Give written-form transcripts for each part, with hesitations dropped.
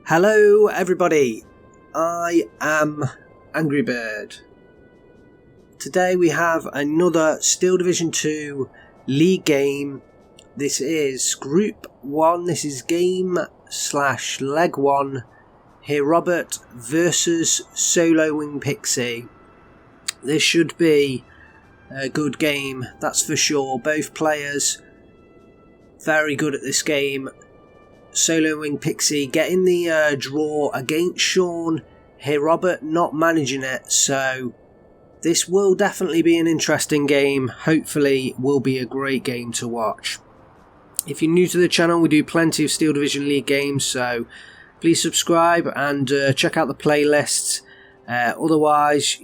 Hello everybody, I am AngryBird. Today we have another Steel Division 2 League game. This is Group 1, this is game/leg 1, Herr Robert versus Solo Wing Pixy. This should be a good game, that's for sure. Both players very good at this game. Solo Wing Pixy getting the draw against Sean. Herr Robert not managing it, so this will definitely be an interesting game. Hopefully will be a great game to watch. If you're new to the channel, we do plenty of Steel Division League games, so please subscribe and check out the playlists. Otherwise,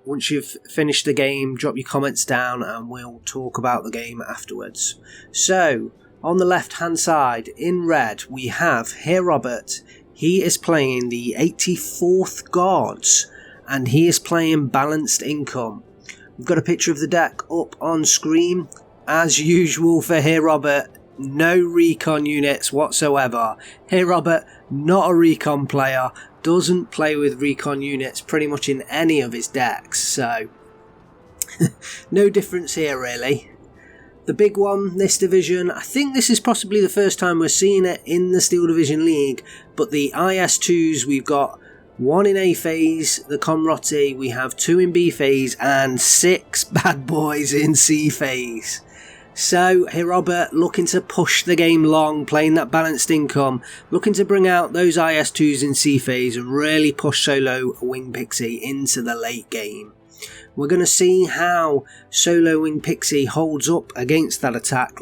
once you've finished the game, drop your comments down and we'll talk about the game afterwards. So, on the left hand side, in red, we have Herr Robert. He is playing the 84th Guards, and he is playing Balanced Income. We've got a picture of the deck up on screen. As usual for Herr Robert, no recon units whatsoever. Herr Robert, not a recon player, doesn't play with recon units pretty much in any of his decks, so no difference here really. The big one, this division, I think this is possibly the first time we're seeing it in the Steel Division League, but the IS-2s, we've got 1 in A phase, the Comroti, we have 2 in B phase, and 6 bad boys in C phase. So, Herr Robert looking to push the game long, playing that Balanced Income, looking to bring out those IS-2s in C phase and really push Solo Wing Pixy into the late game. We're going to see how Solo Wing Pixy holds up against that attack.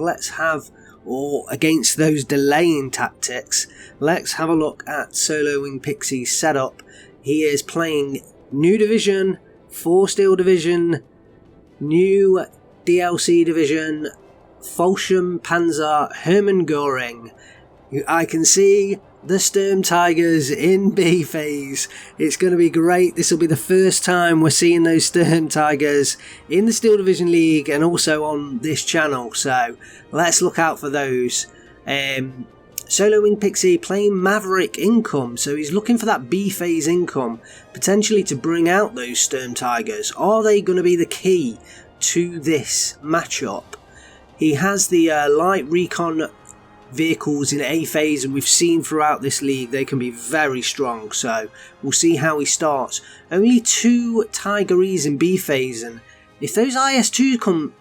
Or against those delaying tactics. Let's have a look at Solo Wing Pixy's setup. He is playing new division, 4 Steel Division, new DLC division, Fallschirm Panzer, Hermann Göring. I can see the Sturm Tigers in B phase. It's going to be great. This will be the first time we're seeing those Sturm Tigers in the Steel Division League and also on this channel, so let's look out for those. Solo Wing Pixy playing Maverick Income, so he's looking for that B phase income, potentially to bring out those Sturm Tigers. Are they going to be the key to this matchup? He has the light recon vehicles in A phase, and we've seen throughout this league they can be very strong, so we'll see how he starts. Only 2 Tigeries in B phase, and if those IS-2s come,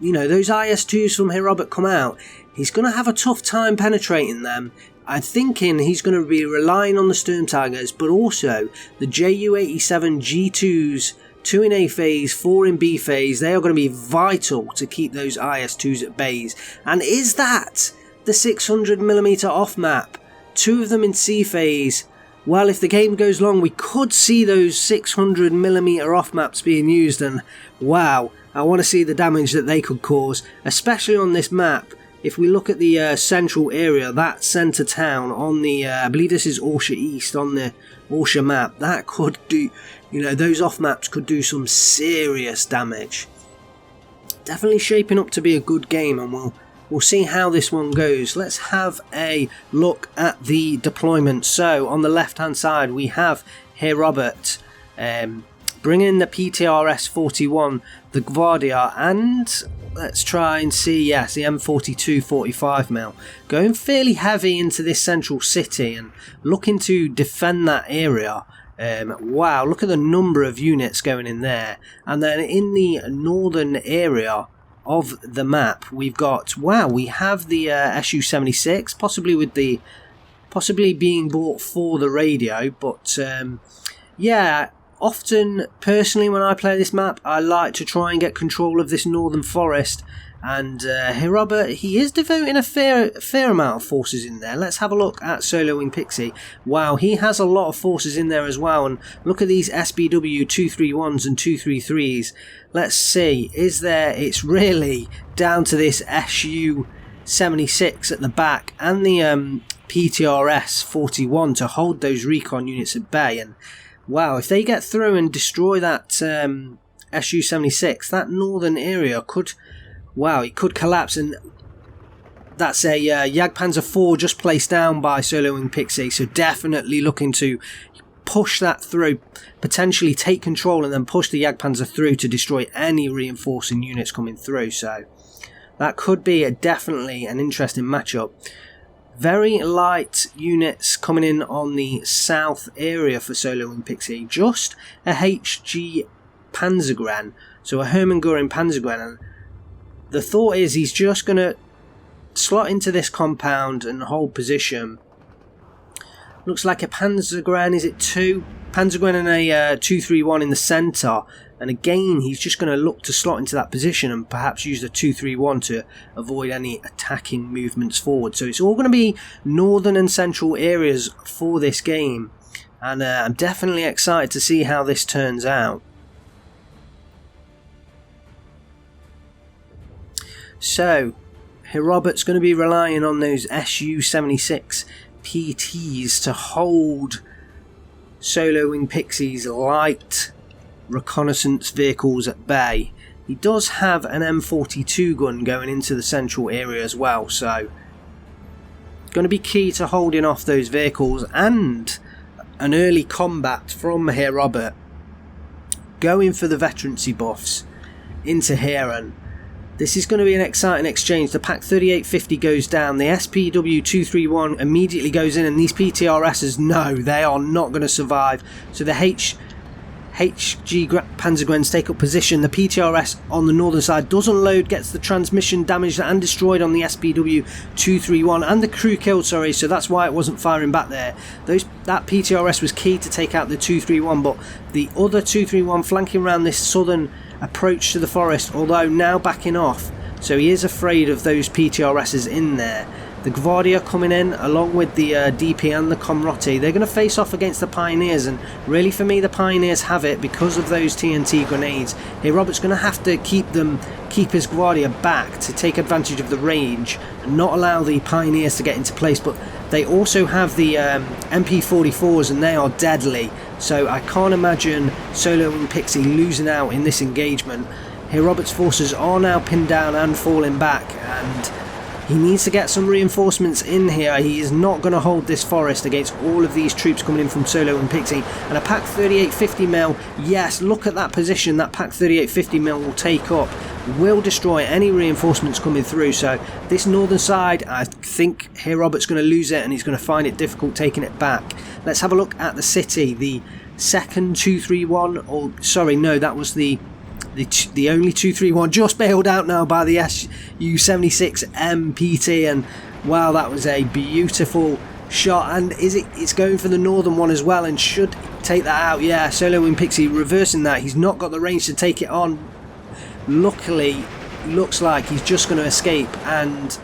those IS-2s from Herr Robert come out, he's going to have a tough time penetrating them. I'm thinking he's going to be relying on the Sturm Tigers, but also the Ju-87 G2s, 2 in A phase, 4 in B phase. They are going to be vital to keep those IS-2s at bays. And is that the 600mm off map? 2 of them in C phase. Well, if the game goes long, we could see those 600mm off maps being used, and wow, I want to see the damage that they could cause, especially on this map. If we look at the central area, that centre town on the, I believe this is Orsha East on the Orsha map, that could do, those off maps could do some serious damage. Definitely shaping up to be a good game, and we'll see how this one goes. Let's have a look at the deployment. So on the left hand side we have Herr Robert bringing the PTRS 41, the Gvardia, and let's try and see, yes, the M42 45mm. Going fairly heavy into this central city and looking to defend that area. Wow, look at the number of units going in there. And then in the northern area of the map, we've got, wow, we have the Su-76, possibly being bought for the radio, but yeah, often personally when I play this map, I like to try and get control of this northern forest, and Herr Robert, he is devoting a fair amount of forces in there. Let's have a look at Solo Wing Pixy. Wow, he has a lot of forces in there as well, and look at these SBW 231s and 233s. Let's see, it's really down to this Su-76 at the back and the PTRS 41 to hold those recon units at bay, and wow, if they get through and destroy that Su-76, that northern area could, wow, it could collapse. And That's a Jagdpanzer IV just placed down by Solo Wing Pixy, so definitely looking to push that through, potentially take control and then push the Jagdpanzer through to destroy any reinforcing units coming through. So that could be definitely an interesting matchup. Very light units coming in on the south area for Solo Wing Pixy. Just a HG Panzergren, so a Hermann Göring Panzergren. And the thought is he's just going to slot into this compound and hold position. Looks like a Panzergren, is it 2? Panzergren and a 231 in the centre. And again, he's just going to look to slot into that position and perhaps use the 231 to avoid any attacking movements forward. So it's all going to be northern and central areas for this game. And I'm definitely excited to see how this turns out. So, Herr Robert's going to be relying on those Su-76 PTs to hold Solo Wing Pixy's light reconnaissance vehicles at bay. He does have an M42 gun going into the central area as well, so going to be key to holding off those vehicles, and an early combat from Herr Robert, going for the veterancy buffs into here, and this is going to be an exciting exchange. The PaK 3850 goes down, the SPW 231 immediately goes in, and these PTRSs, no, they are not going to survive. So the HG Panzergrens take up position. The PTRS on the northern side doesn't load, gets the transmission damaged and destroyed on the SPW 231 and the crew killed, sorry, so that's why it wasn't firing back there. That PTRS was key to take out the 231, but the other 231 flanking around this southern approach to the forest, although now backing off, so he is afraid of those PTRSs in there. The Gvardia coming in along with the DP and the Komrotti. They're going to face off against the Pioneers, and really for me the Pioneers have it because of those TNT grenades. Herr Robert's going to have to keep his Gvardia back to take advantage of the range and not allow the Pioneers to get into place, but they also have the MP44s and they are deadly, so I can't imagine Solo Wing Pixy losing out in this engagement. Herr Robert's forces are now pinned down and falling back, and he needs to get some reinforcements in here. He is not going to hold this forest against all of these troops coming in from Solo Wing Pixy. And a PaK 3850 mil, yes, look at that position that PaK 3850 mil will take up, will destroy any reinforcements coming through. So this northern side, I think Herr Robert's going to lose it and he's going to find it difficult taking it back. Let's have a look at the city. The second 231, or sorry, no, that was the only 231, just bailed out now by the Su-76 MPT, and wow, that was a beautiful shot. And it's going for the northern one as well and should take that out. Yeah, Solo Wing Pixy reversing that. He's not got the range to take it on. Luckily, looks like he's just going to escape, and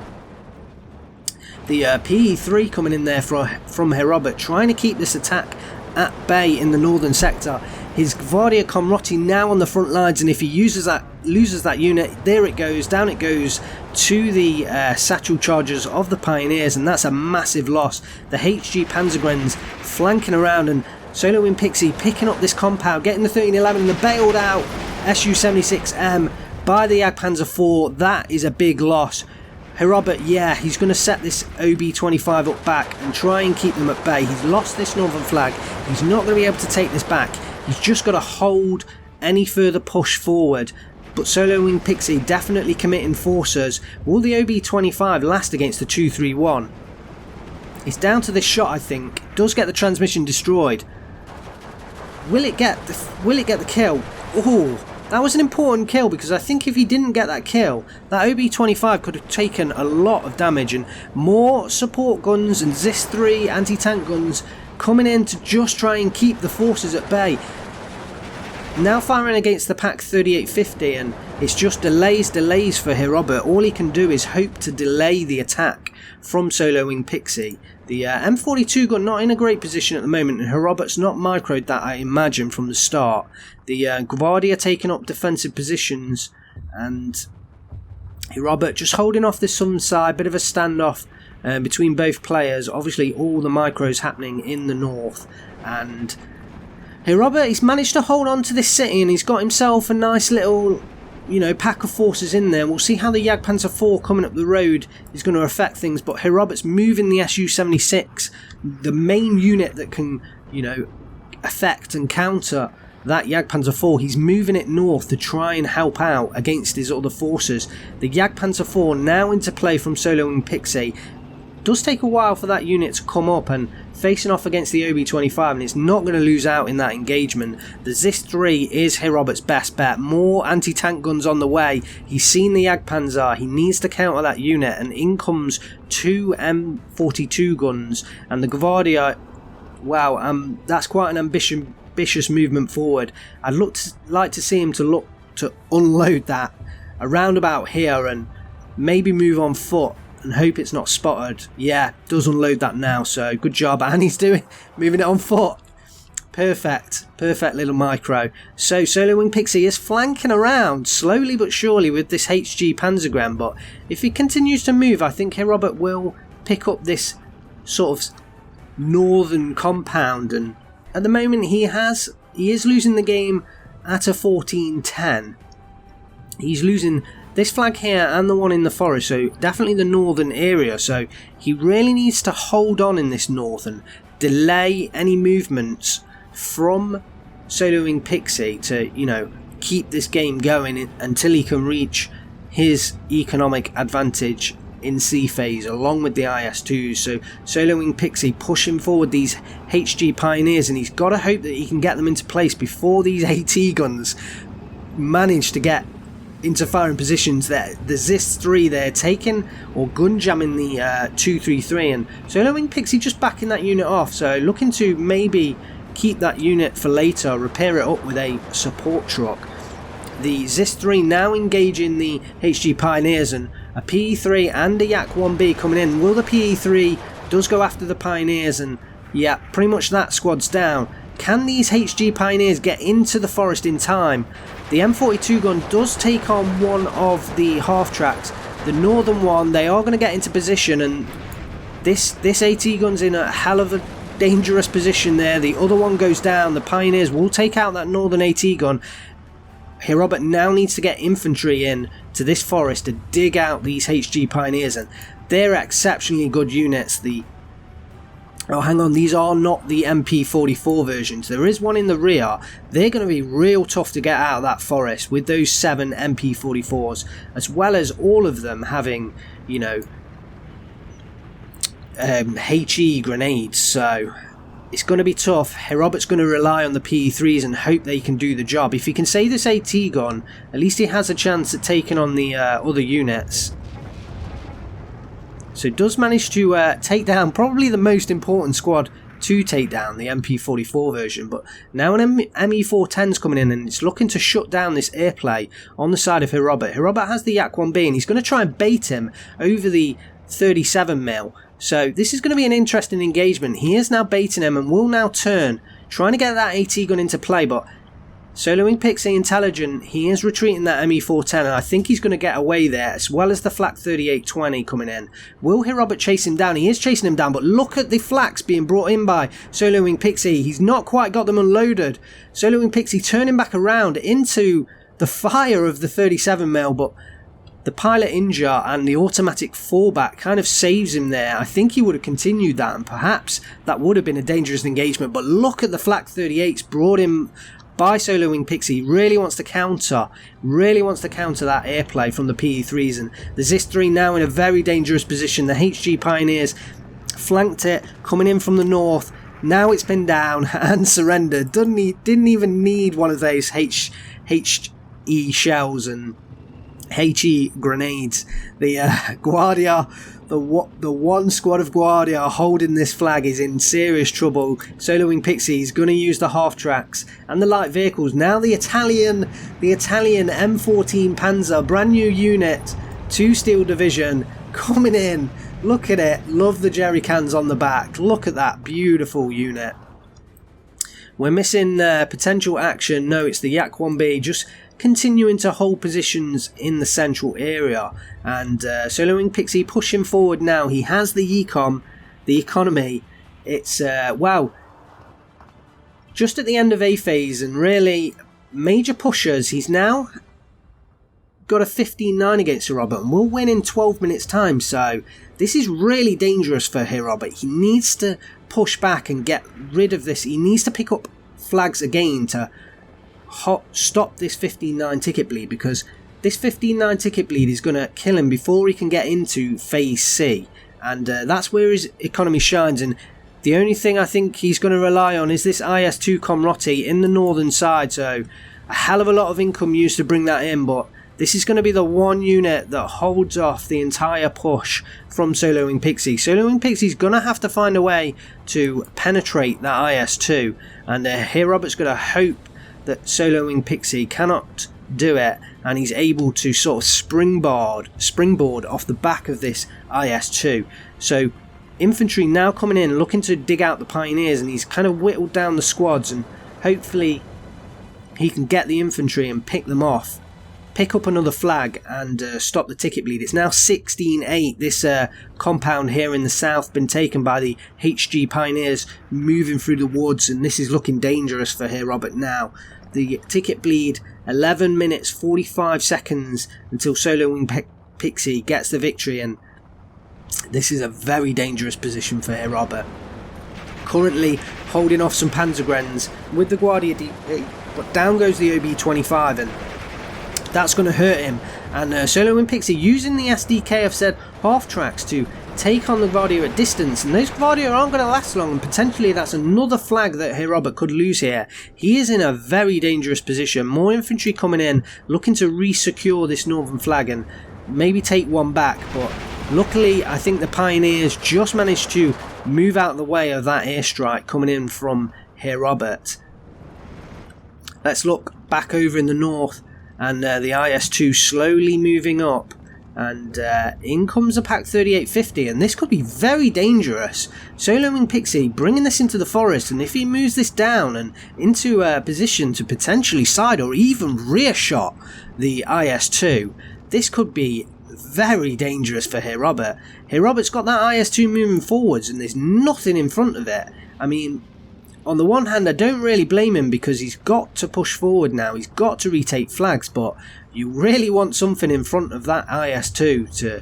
the PE3 coming in there from Herr Robert, trying to keep this attack at bay in the northern sector. His Gvardia Komrotti now on the front lines, and if he loses that unit, there it goes, down it goes to the satchel chargers of the Pioneers, and that's a massive loss. The HG Panzergrens flanking around, and Solo Wing Pixy picking up this compound, getting the 1311 and the bailed out Su-76M by the Jagdpanzer IV. That is a big loss. Herr Robert, yeah, he's going to set this OB-25 up back and try and keep them at bay. He's lost this northern flag. He's not going to be able to take this back. He's just got to hold any further push forward. But Solo Wing Pixy definitely committing forces. Will the OB-25 last against the 231? It's down to this shot, I think. It does get the transmission destroyed. Will it get the kill? Oh, that was an important kill, because I think if he didn't get that kill, that OB-25 could have taken a lot of damage, and more support guns and ZIS-3 anti-tank guns coming in to just try and keep the forces at bay. Now firing against the PaK 3850, and it's just delays for Herr Robert. All he can do is hope to delay the attack from Solo Wing Pixy. The M42 gun not in a great position at the moment, and Herr Robert's not microed that, I imagine, from the start. The Gvardia taking up defensive positions, and Herr Robert just holding off this southern side. Bit of a standoff between both players. Obviously all the micros happening in the north, and Herr Robert, he's managed to hold on to this city, and he's got himself a nice little pack of forces in there. We'll see how the Jagdpanzer 4 coming up the road is going to affect things, but Herr Robert's moving the Su-76, the main unit that can, affect and counter that Jagdpanzer 4. He's moving it north to try and help out against his other forces. The Jagdpanzer 4 now into play from Solo Wing Pixy. Does take a while for that unit to come up and facing off against the OB-25, and it's not going to lose out in that engagement. The Zis-3 is Herr Robert's best bet. More anti-tank guns on the way. He's seen the Jagdpanzer. He needs to counter that unit, and in comes 2 M42 guns, and the Gvardia. Wow, that's quite an ambitious movement forward. I'd like to see him to unload that around about here and maybe move on foot and hope it's not spotted. Yeah, does unload that now, so good job. And he's moving it on foot. Perfect little micro. So Solo Wing Pixy is flanking around slowly but surely with this HG Panzergren, but if he continues to move, I think Herr Robert will pick up this sort of northern compound, and at the moment he is losing the game at a 14-10. He's losing this flag here and the one in the forest, so definitely the northern area, so he really needs to hold on in this north and delay any movements from Solo Wing Pixy to, keep this game going until he can reach his economic advantage in C phase along with the IS-2s. So Solo Wing Pixy pushing forward these HG Pioneers, and he's got to hope that he can get them into place before these AT guns manage to get into firing positions. That the Zis-3 they're taking or gun jamming the 233, and Solo Wing Pixy just backing that unit off, so looking to maybe keep that unit for later, repair it up with a support truck. The Zis-3 now engaging the HG Pioneers, and a PE-3 and a Yak-1B coming in. Will the PE-3 does go after the Pioneers, and yeah, pretty much that squad's down. Can these HG Pioneers get into the forest in time? The M42 gun does take on one of the half-tracks. The northern one, they are going to get into position, and this AT gun's in a hell of a dangerous position there. The other one goes down. The Pioneers will take out that northern AT gun. Herr Robert now needs to get infantry in to this forest to dig out these HG Pioneers, and they're exceptionally good units. Oh, hang on, these are not the MP44 versions. There is one in the rear. They're going to be real tough to get out of that forest with those 7 MP44s, as well as all of them having, HE grenades. So it's going to be tough. Herr Robert's going to rely on the PE-3s and hope they can do the job. If he can save this AT gun, at least he has a chance at taking on the other units. So does manage to take down probably the most important squad to take down, the MP44 version. But now an ME410's coming in, and it's looking to shut down this airplay on the side of Herr Robert. Herr Robert has the Yak-1B, and he's going to try and bait him over the 37mm. So this is going to be an interesting engagement. He is now baiting him and will now turn, trying to get that AT gun into play, but Solo Wing Pixy intelligent, he is retreating that ME410, and I think he's going to get away there, as well as the Flak 3820 coming in. Will Herr Robert chase him down? He is chasing him down, but look at the Flaks being brought in by Solo Wing Pixy. He's not quite got them unloaded. Solo Wing Pixy turning back around into the fire of the 37mm, but the pilot injure and the automatic fallback kind of saves him there. I think he would have continued that, and perhaps that would have been a dangerous engagement, but look at the Flak 38s brought in by Solo Wing Pixy. Really wants to counter that airplay from the PE-3s, and the Zis-3 now in a very dangerous position. The HG Pioneers flanked it, coming in from the north. Now it's been down and surrendered. Didn't even need one of those HE shells and HE grenades. The Guardia, the one squad of Guardia holding this flag is in serious trouble. Solo Wing Pixy is going to use the half tracks and the light vehicles. Now the Italian M14 Panzer, brand new unit, 2 Steel Division coming in. Look at it. Love the jerry cans on the back. Look at that beautiful unit. We're missing potential action. No, it's the Yak-1B just continuing to hold positions in the central area, and Solo Wing Pixy pushing forward now. He has the Ecom, the economy. It's wow, just at the end of A phase and really major pushers. He's now got a 15-9 against Herr Robert and we'll win in 12 minutes time. So this is really dangerous for Herr Robert. He needs to push back and get rid of this. He needs to pick up flags again to stop this 15-9 ticket bleed, because this 15-9 ticket bleed is going to kill him before he can get into phase C, and that's where his economy shines. And the only thing I think he's going to rely on is this IS-2 Komrotti in the northern side, so a hell of a lot of income used to bring that in, but this is going to be the one unit that holds off the entire push from Solo Wing Pixy. Solo Wing Pixy's going to have to find a way to penetrate that IS-2, and Herr Robert's going to hope that Solo Wing Pixy cannot do it, and he's able to sort of springboard off the back of this IS-2. So infantry now coming in, looking to dig out the pioneers, and he's kind of whittled down the squads, and hopefully he can get the infantry and pick them off, pick up another flag and stop the ticket bleed. It's now 16-8. This compound here in the south been taken by the HG pioneers moving through the woods, and this is looking dangerous for Herr Robert now. The ticket bleed 11 minutes 45 seconds until Solo Wing Pixy gets the victory, and this is a very dangerous position for Herr Robert. Currently holding off some Panzergrens with the Guardia DP, but down goes the OB-25, and that's going to hurt him. And Solo Wing Pixy using the SDKFZ half tracks to take on the Gvardier at distance, and those Gvardier aren't going to last long, and potentially that's another flag that Herr Robert could lose here. He is in a very dangerous position. More infantry coming in, looking to re-secure this northern flag and maybe take one back, but luckily I think the pioneers just managed to move out of the way of that airstrike coming in from Herr Robert. Let's look back over in the north, and the IS-2 slowly moving up, and in comes a Pak 3850, and this could be very dangerous. Solo Wing Pixy bringing this into the forest, and if he moves this down and into a position to potentially side or even rear shot the IS-2, this could be very dangerous for Herr Robert. Herr Robert's got that IS-2 moving forwards and there's nothing in front of it. I mean, on the one hand, I don't really blame him because he's got to push forward now. He's got to retake flags, but you really want something in front of that IS-2 to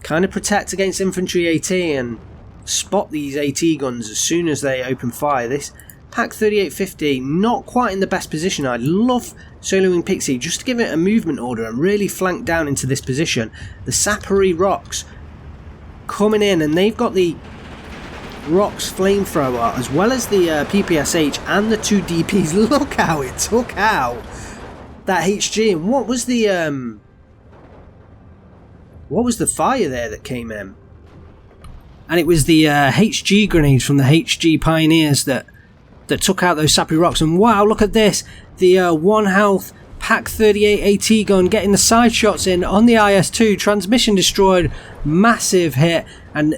kind of protect against infantry AT and spot these AT guns as soon as they open fire. This Pak 3850 not quite in the best position. I'd love Solo Wing Pixy just to give it a movement order and really flank down into this position. The Sapari Rocks coming in, and they've got the Rocks flamethrower as well as the PPSH and the two DPs. Look how it took out that HG. And what was the fire there that came in? And it was the HG grenades from the HG pioneers that took out those Sapari Rocks. And wow, look at this, the 1 health Pak 38 AT gun getting the side shots in on the IS-2. Transmission destroyed, massive hit, and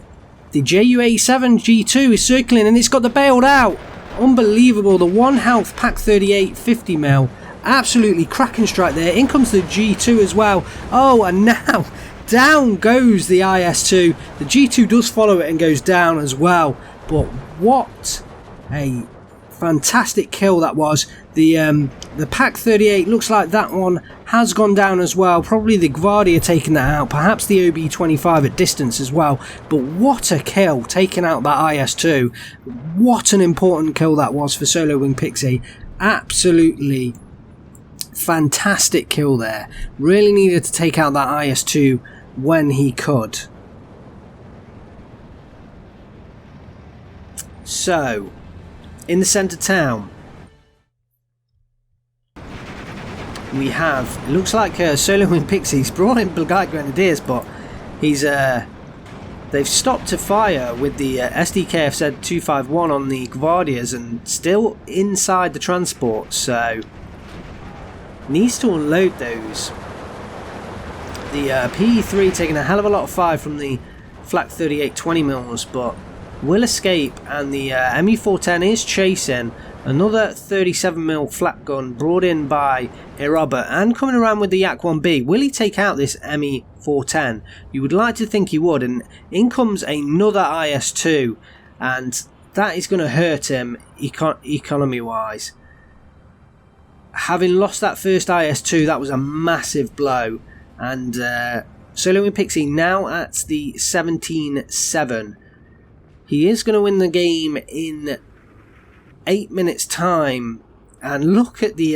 the Ju-87 G2 is circling and it's got the bailed out. Unbelievable. The 1 health Pak 38 50mm. Absolutely cracking strike there. In comes the G2 as well. Oh, and now down goes the IS-2. The G2 does follow it and goes down as well. But what a fantastic kill that was. The Pak 38 looks like that one has gone down as well. Probably the Gvardier taking that out, perhaps the OB-25 at distance as well. But what a kill, taking out that IS-2. What an important kill that was for Solo Wing Pixy. Absolutely fantastic kill there. Really needed to take out that IS-2 when he could. So, in the centre town, we have, it looks like Solo Wing Pixy's brought in Bulgari Grenadiers, but he's they've stopped to fire with the SDKFZ 251 on the Gvardiers and still inside the transport, so needs to unload those. The PE3 taking a hell of a lot of fire from the Flak 38 20mm, but will escape, and the ME410 is chasing another 37mm flak gun brought in by Herr Robert and coming around with the Yak-1B. Will he take out this ME410? You would like to think he would, and in comes another IS-2, and that is going to hurt him economy wise. having lost that first IS-2, that was a massive blow. And Soloing Pixy now at the 17-7. He is going to win the game in 8 minutes time. And look at the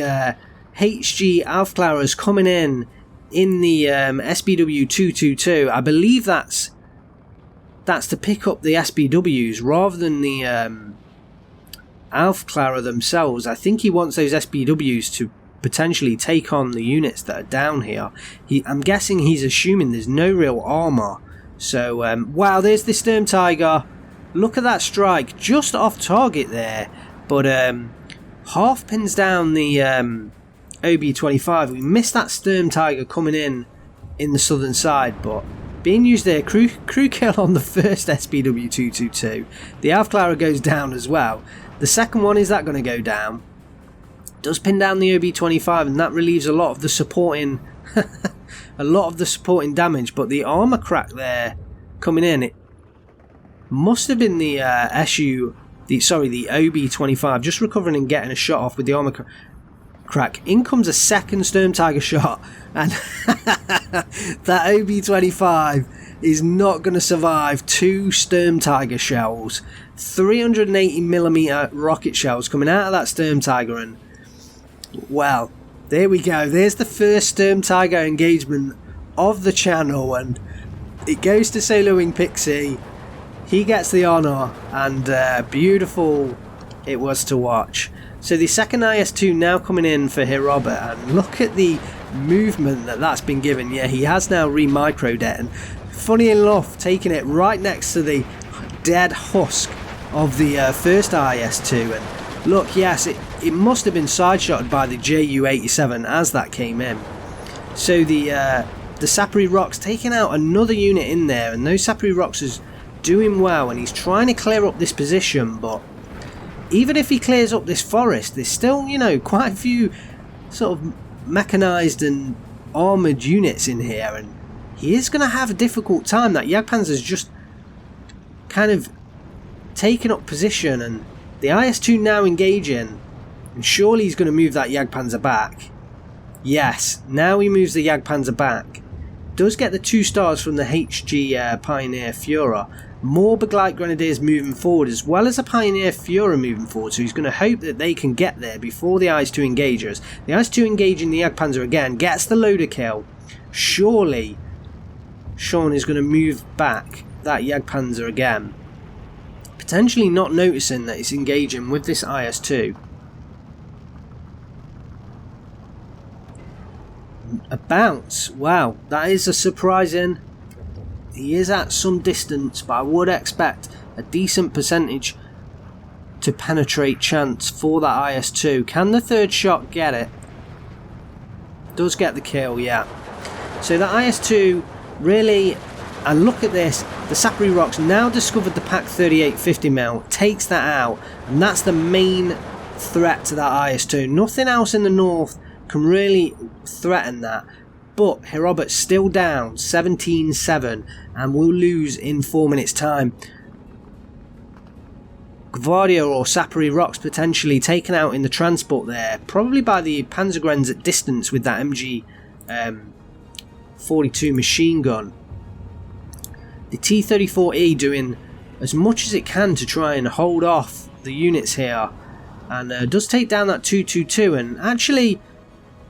HG Aufklärers coming in the SBW 222. I believe that's to pick up the SBWs rather than the Aufklärer themselves. I think he wants those SBWs to potentially take on the units that are down here. I'm guessing he's assuming there's no real armour. So, wow, there's the Sturmtiger. Look at that strike, just off target there. But half pins down the OB-25. We missed that Sturmtiger coming in the southern side, but being used there. Crew kill on the first SBW 222. The Aufklärer goes down as well. The second one, is that going to go down? Does pin down the OB-25, and that relieves a lot of the supporting damage. But the armour crack there coming in, it must have been the the OB-25 just recovering and getting a shot off with the armour crack. In comes a second Sturmtiger shot, and that OB-25 is not going to survive two Sturmtiger shells. 380mm rocket shells coming out of that Sturmtiger, and well, there we go. There's the first Sturmtiger engagement of the channel, and it goes to Soloing Pixy. He gets the honour, and beautiful it was to watch. So the second IS-2 now coming in for Herr Robert, and look at the movement that's been given. Yeah, he has now re-microed it, and funny enough, taking it right next to the dead husk of the first IS-2. And look, yes, it must have been side-shotted by the Ju-87 as that came in. So the Sapri Rocks taking out another unit in there, and those Sapri Rocks is doing well, and he's trying to clear up this position. But even if he clears up this forest, there's still, quite a few sort of mechanised and armoured units in here, and he is going to have a difficult time. That Jagdpanzer's just kind of taken up position, and the IS-2 now engaging, and surely he's going to move that Jagdpanzer back. Yes, now he moves the Jagdpanzer back. Does get the 2 stars from the HG Pioneer Führer. More Begleit Grenadiers moving forward, as well as a Pioneer Führer moving forward, so he's going to hope that they can get there before the IS-2 engagers. The IS-2 engaging the Jagdpanzer again, gets the loader kill. Surely Sean is going to move back that Jagdpanzer again, potentially not noticing that it's engaging with this IS-2. A bounce, wow, that is a surprising. He is at some distance, but I would expect a decent percentage to penetrate chance for that IS-2. Can the third shot get it? Does get the kill, yeah. So the IS-2 really, and look at this, the Sapri Rocks now discovered the PaK 3850mm, takes that out, and that's the main threat to that IS-2. Nothing else in the north can really threaten that. But Herr Robert's still down 17-7 and will lose in 4 minutes time. Gvardia or Sapri Rocks potentially taken out in the transport there, probably by the Panzergrenz at distance with that MG 42 machine gun. The T-34E doing as much as it can to try and hold off the units here, and does take down that 222, and actually,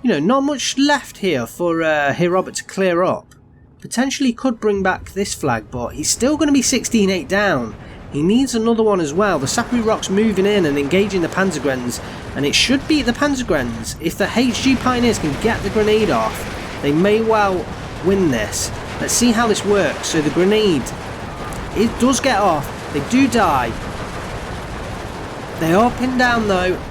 not much left here for Herr Robert to clear up. Potentially could bring back this flag, but he's still going to be 16-8 down. He needs another one as well. The Sapri Rocks moving in and engaging the Panzergrenz, and it should beat the Panzergrenz. If the HG Pioneers can get the grenade off, they may well win this. Let's see how this works. So the grenade, it does get off. They do die. They are pinned down though,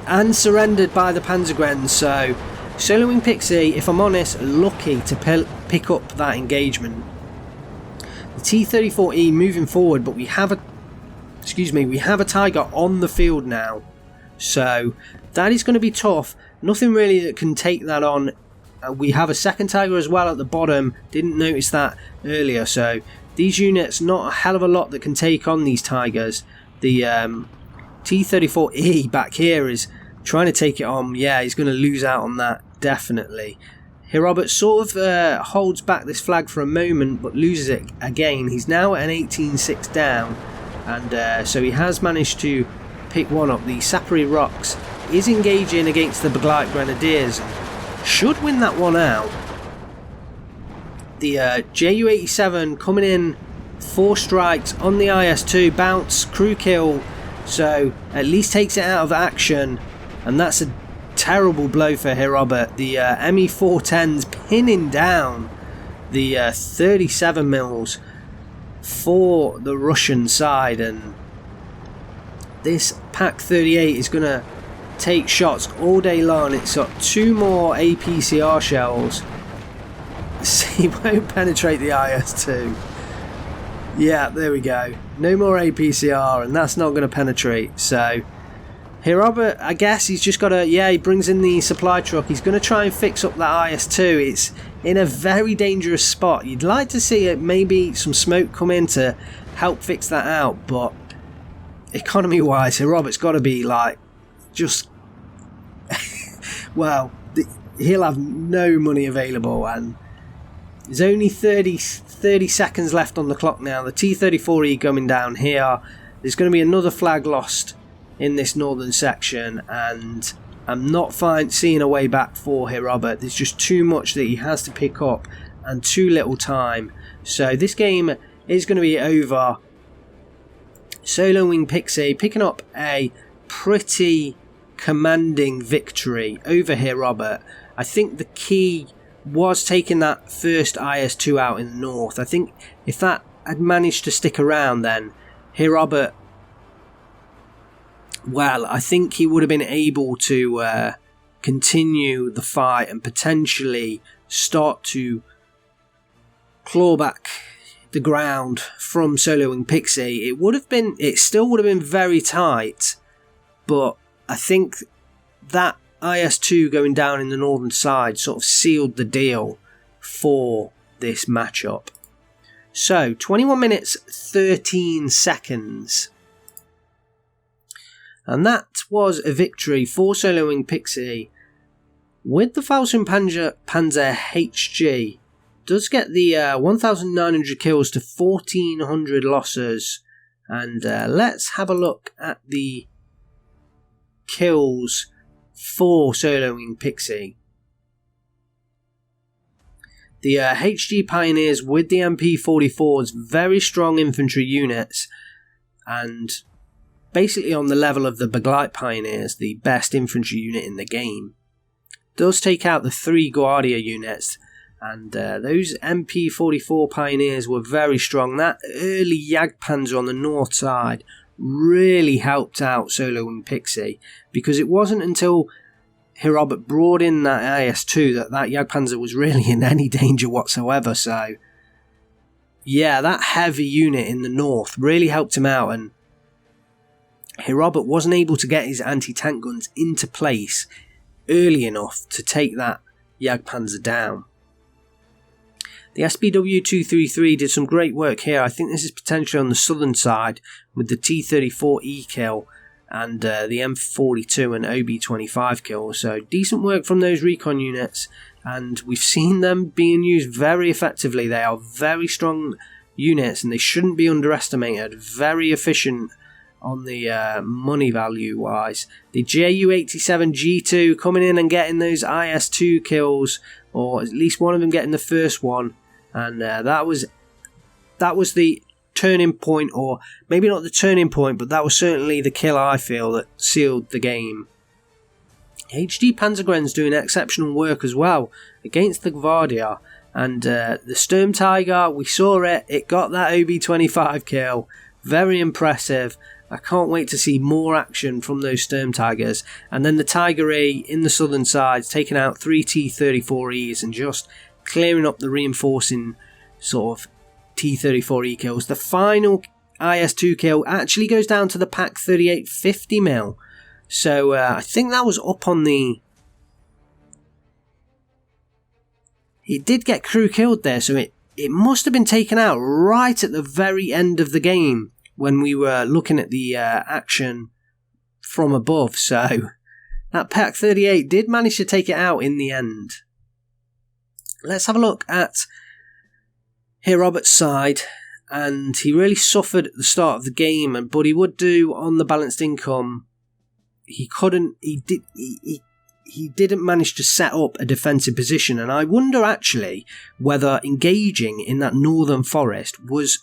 and surrendered by the Panzergrenz. So Soloing Pixy, if I'm honest, lucky to pick up that engagement. The T-34E moving forward, but we have a Tiger on the field now, so that is going to be tough. Nothing really that can take that on. We have a second Tiger as well at the bottom, didn't notice that earlier, so these units, not a hell of a lot that can take on these Tigers. The T-34E back here is trying to take it on. Yeah, he's going to lose out on that, definitely. Herr Robert sort of holds back this flag for a moment, but loses it again. He's now at an 18-6 down, and so he has managed to pick one up. The Sapari Rocks is engaging against the Beglite Grenadiers. Should win that one out. The Ju-87 coming in, 4 strikes on the IS-2, bounce, crew kill, so at least takes it out of action, and that's a terrible blow for Herr Robert. The ME-410's pinning down the 37 mils for the Russian side, and this Pak 38 is going to take shots all day long. It's got 2 more APCR shells. He won't penetrate the IS-2. Yeah, there we go. No more APCR, and that's not going to penetrate. So Herr Robert, I guess he's just got to, yeah, he brings in the supply truck. He's going to try and fix up that IS-2. It's in a very dangerous spot. You'd like to see it, maybe some smoke come in to help fix that out, but economy wise, Herr Robert's got to be like, just well, he'll have no money available, and there's only 30 seconds left on the clock now. The T-34E coming down here. There's going to be another flag lost in this northern section, and I'm not seeing a way back for Herr Robert. There's just too much that he has to pick up and too little time. So this game is going to be over. Solo Wing Pixy picking up a pretty commanding victory over Herr Robert. I think the key was taking that first IS-2 out in the north. I think if that had managed to stick around, then Herr Robert, well, I think he would have been able to continue the fight and potentially start to claw back the ground from Solo Wing Pixy. It still would have been very tight, but I think that IS-2 going down in the northern side sort of sealed the deal for this matchup. So 21 minutes 13 seconds, and that was a victory for Solo Wing Pixy. With the Falcon Panzer HG, does get the 1,900 kills to 1,400 losses, and let's have a look at the kills for Solo Wing Pixy. The HG Pioneers with the MP44s, very strong infantry units, and basically on the level of the Beglite Pioneers, the best infantry unit in the game. Does take out the 3 Guardia units, and those MP44 Pioneers were very strong. That early Jagdpanzer on the north side really helped out Solo Wing Pixy, because it wasn't until Herr Robert brought in that IS-2 that Jagdpanzer was really in any danger whatsoever. So yeah, that heavy unit in the north really helped him out, and Herr Robert wasn't able to get his anti-tank guns into place early enough to take that Jagdpanzer down. The SPW-233 did some great work here. I think this is potentially on the southern side with the T-34E kill and the M42 and OB-25 kill. So decent work from those recon units, and we've seen them being used very effectively. They are very strong units and they shouldn't be underestimated. Very efficient on the money value wise. The Ju-87 G2 coming in and getting those IS-2 kills, or at least one of them getting the first one. And that was the turning point, or maybe not the turning point, but that was certainly the kill, I feel, that sealed the game. HD Panzergren's doing exceptional work as well against the Gvardia, and the Sturm Tiger, we saw it got that OB-25 kill, very impressive. I can't wait to see more action from those Sturm Tigers. And then the Tiger E in the southern sides, taking out 3 T-34Es and just clearing up the reinforcing sort of T-34E kills. The final IS-2 kill actually goes down to the Pak 38 50mm. So I think that was up on the... It did get crew killed there, so it must have been taken out right at the very end of the game when we were looking at the action from above. So that Pack 38 did manage to take it out in the end. Let's have a look at Herr Robert's side, and he really suffered at the start of the game, but he would do on the balanced income. He didn't manage to set up a defensive position, and I wonder actually whether engaging in that northern forest was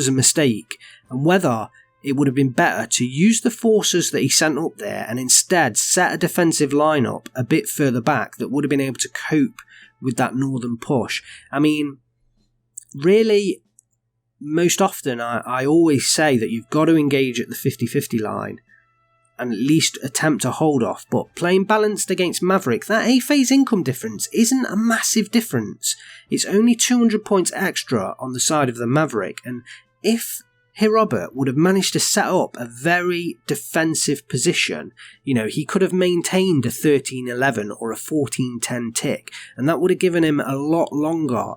a mistake, and whether it would have been better to use the forces that he sent up there and instead set a defensive lineup a bit further back that would have been able to cope with that northern push. I mean, really, most often I always say that you've got to engage at the 50-50 line and at least attempt to hold off, but playing balanced against Maverick, that A-phase income difference isn't a massive difference. It's only 200 points extra on the side of the Maverick, and if Herr Robert would have managed to set up a very defensive position, he could have maintained a 13-11 or a 14-10 tick, and that would have given him a lot longer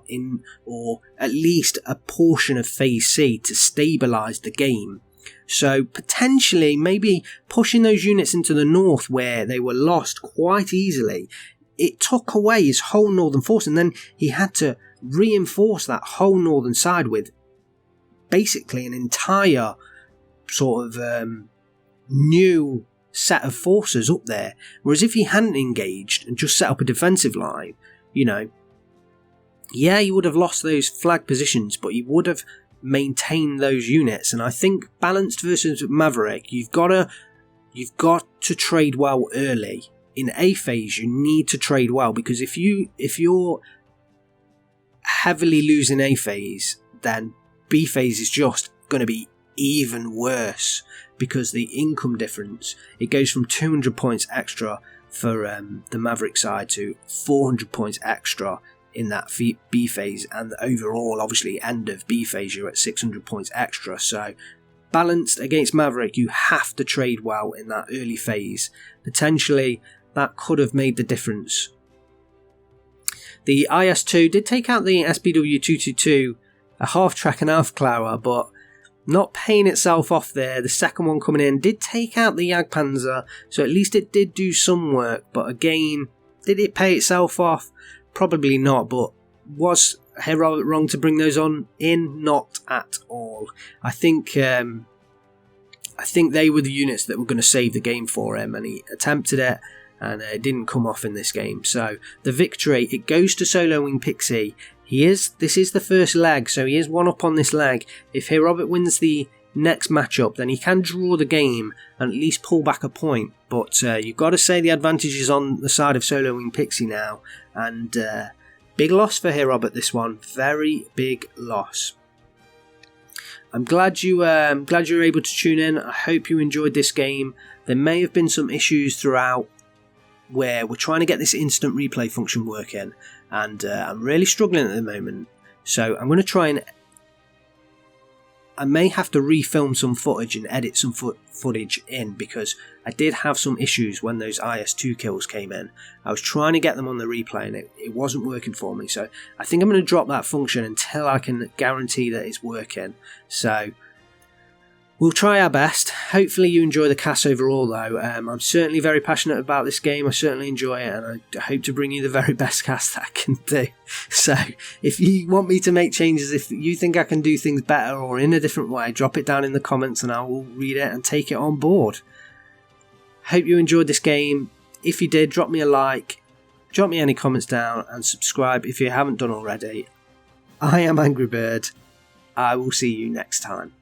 or at least a portion of phase C to stabilise the game. So potentially maybe pushing those units into the north where they were lost quite easily, it took away his whole northern force, and then he had to reinforce that whole northern side with basically an entire sort of new set of forces up there. Whereas if he hadn't engaged and just set up a defensive line, he would have lost those flag positions, but he would have maintained those units. And I think balanced versus Maverick, you've got to trade well early. In A phase, you need to trade well, because if you're heavily losing A phase, then B phase is just going to be even worse, because the income difference, it goes from 200 points extra for the Maverick side to 400 points extra in that B phase, and overall obviously end of B phase you're at 600 points extra. So balanced against Maverick, you have to trade well in that early phase. Potentially that could have made the difference. The IS-2 did take out the SPW-222, a half-track and half-clower, but not paying itself off there. The second one coming in did take out the Jagdpanzer, so at least it did do some work, but again, did it pay itself off? Probably not, but was Herr Robert wrong to bring those on in? Not at all. I think they were the units that were going to save the game for him, and he attempted it, and it didn't come off in this game. So the victory, it goes to Solo Wing Pixy. This is the first leg, so he is one up on this leg. If Herr Robert wins the next matchup, then he can draw the game and at least pull back a point. But you've got to say the advantage is on the side of Solo Wing Pixy now, and big loss for Herr Robert this one. Very big loss. I'm glad you were able to tune in. I hope you enjoyed this game. There may have been some issues throughout where we're trying to get this instant replay function working, and I'm really struggling at the moment. So I'm going to try and I may have to refilm some footage and edit some footage in, because I did have some issues when those IS-2 kills came in. I was trying to get them on the replay and it wasn't working for me, so I think I'm going to drop that function until I can guarantee that it's working. So we'll try our best. Hopefully you enjoy the cast overall though. I'm certainly very passionate about this game. I certainly enjoy it, and I hope to bring you the very best cast that I can do. So if you want me to make changes, if you think I can do things better or in a different way, drop it down in the comments and I will read it and take it on board. Hope you enjoyed this game. If you did, drop me a like, drop me any comments down, and subscribe if you haven't done already. I am AngryBird. I will see you next time.